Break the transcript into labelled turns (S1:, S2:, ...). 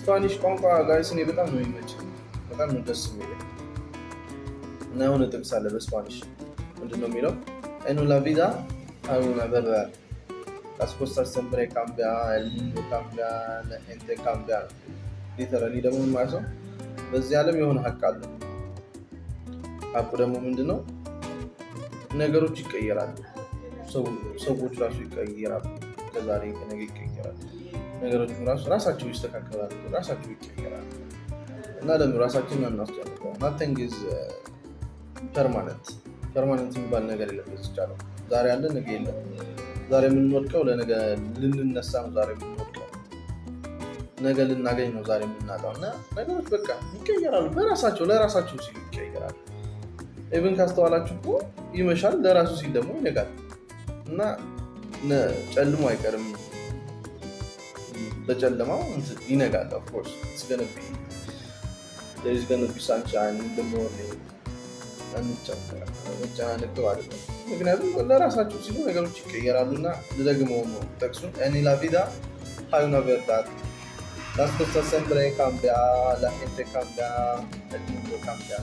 S1: ስፓኒሽ ቋንቋ ጋይስ እኔ በጣም ነው የሚመቸኝ፣ በጣም ነው ደስ የሚለኝ እና የሆነ ጥቅስ አለ በስፓኒሽ ምንድነው የሚለው en la vida hay una verdad las cosas siempre cambian el mundo cambia la gente cambia ሊተራሊ ደግሞ ማለት ነው በዚህ ዓለም የሆነ ሀቅ አለ ሀቁ ደግሞ ምንድነው ነገሮች ይቀየራሉ ሰዎች ራሱ ይቀየራሉ ከዛሬ ከነገ ይቀየራሉ ነገሮች ራሳቸው ይስተካከላሉ ራሳቸው ይቀየራሉ እና ለምን ራሳችንን እናስጨንቀው nothing is permanent የሚባል ነገር የለም ይቻላል ዛሬ አለ ነገ የለም ዛሬ የምንወድቀው ለነገ ልንነሳ ነው ዛሬ የምንወድቀው ነገ ልናገኝ ነው ዛሬ የምናጣው እና ነገሮች በቃ ይቀየራሉ በራሳቸው ለራሳቸው ሲሉ ይቀየራሉ ኢቭን ካስተዋላችሁ እኮ ይመሻል ለራሱ ሲል ደግሞ ይነጋል እና ጨልሞ አይቀርም በጨለማው ይነጋል of course it's going to be there is going to be sunshine in the morning አንቻነከው አይደለም ምክንያቱም ለራሳቸው ሲሉ ነገሮች ይቀየራሉና ለደግመው ነው ተክሱን en la vida hay una verdad las cosas siempre cambian la gente cambia el mundo cambia